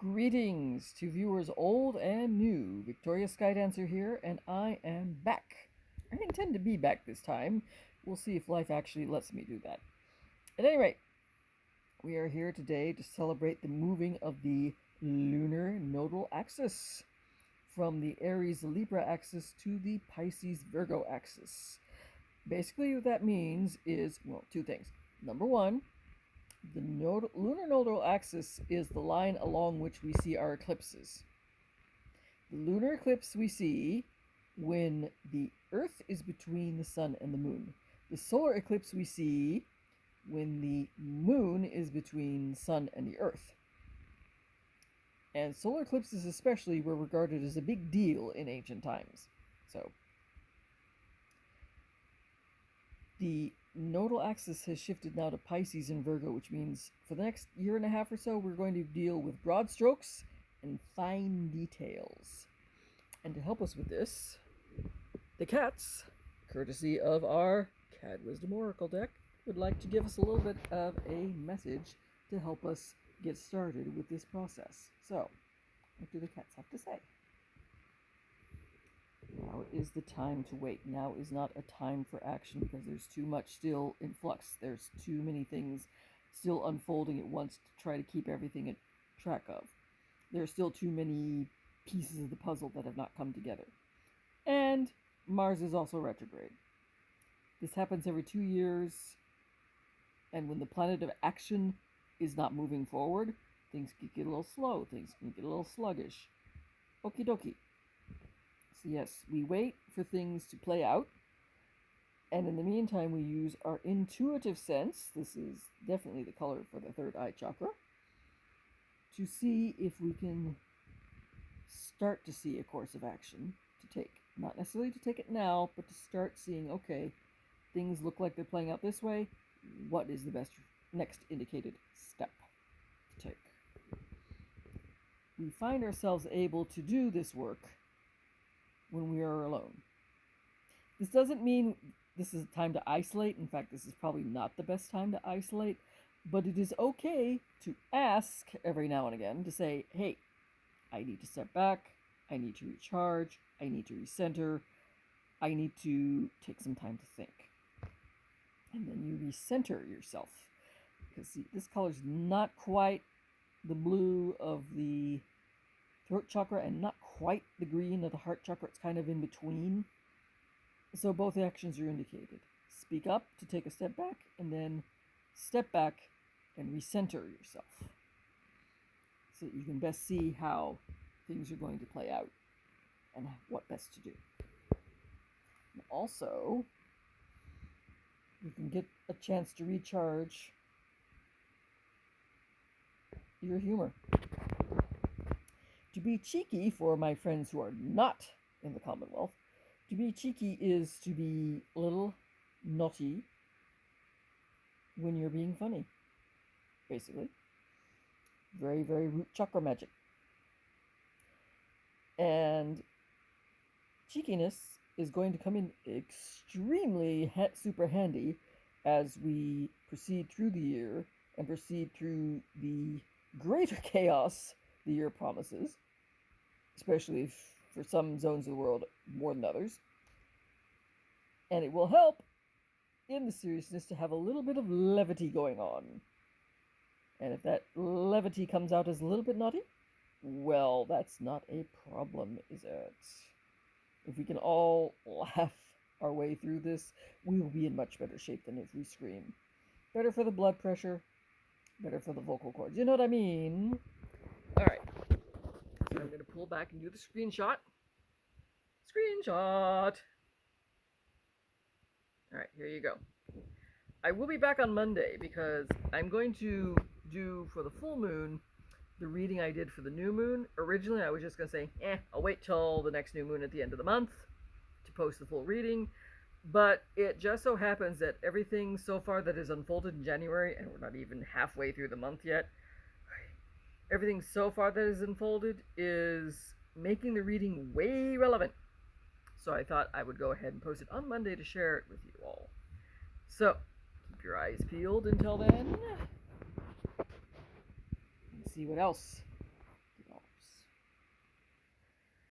Greetings to viewers old and new. Victoria Skydancer here, and I am back. I intend to be back this time. We'll see if life actually lets me do that. At any rate, we are here today to celebrate the moving of the lunar nodal axis from the Aries Libra axis to the Pisces-Virgo axis. Basically, what that means is, well, two things. Number one, the lunar nodal axis is the line along which we see our eclipses. The lunar eclipse we see when the Earth is between the Sun and the Moon. The solar eclipse we see when the Moon is between the Sun and the Earth. And solar eclipses especially were regarded as a big deal in ancient times. So, the nodal axis has shifted now to Pisces and Virgo, which means for the next year and a half or so, we're going to deal with broad strokes and fine details. And to help us with this, the cats, courtesy of our Cat Wisdom Oracle deck, would like to give us a little bit of a message to help us get started with this process. So, what do the cats have to say? Now is the time to wait. Now is not a time for action because there's too much still in flux. There's too many things still unfolding at once to try to keep everything in track of. There are still too many pieces of the puzzle that have not come together. And Mars is also retrograde. This happens every 2 years, and when the planet of action is not moving forward, things can get a little slow, things can get a little sluggish. Okie dokie. So yes, we wait for things to play out, and in the meantime we use our intuitive sense, this is definitely the color for the third eye chakra, to see if we can start to see a course of action to take. Not necessarily to take it now, but to start seeing, okay, things look like they're playing out this way, what is the best next indicated step to take? We find ourselves able to do this work when we are alone. This doesn't mean this is a time to isolate. In fact, this is probably not the best time to isolate, but it is okay to ask every now and again to say, hey, I need to step back, I need to recharge, I need to recenter, I need to take some time to think. And then you recenter yourself. Because see, this color is not quite the blue of the throat chakra and not quite the green of the heart chakra. It's kind of in between. So both actions are indicated. Speak up to take a step back, and then step back and recenter yourself, so that you can best see how things are going to play out and what best to do. And also, you can get a chance to recharge your humor. To be cheeky, for my friends who are not in the Commonwealth, to be cheeky is to be a little naughty when you're being funny, basically. Very, very root chakra magic. And cheekiness is going to come in extremely super handy as we proceed through the year and proceed through the greater chaos the year promises, especially for some zones of the world more than others. And it will help in the seriousness to have a little bit of levity going on. And if that levity comes out as a little bit naughty, well, that's not a problem, is it? If we can all laugh our way through this, we will be in much better shape than if we scream. Better for the blood pressure, better for the vocal cords. You know what I mean? All right, so I'm going to pull back and do the screenshot. Screenshot. All right, here you go. I will be back on Monday because I'm going to do for the full moon the reading I did for the new moon. Originally, I was just going to say, I'll wait till the next new moon at the end of the month to post the full reading. But it just so happens that everything so far that has unfolded in January, and we're not even halfway through the month yet, everything so far that has unfolded is making the reading way relevant. So I thought I would go ahead and post it on Monday to share it with you all. So, keep your eyes peeled until then. Let's see what else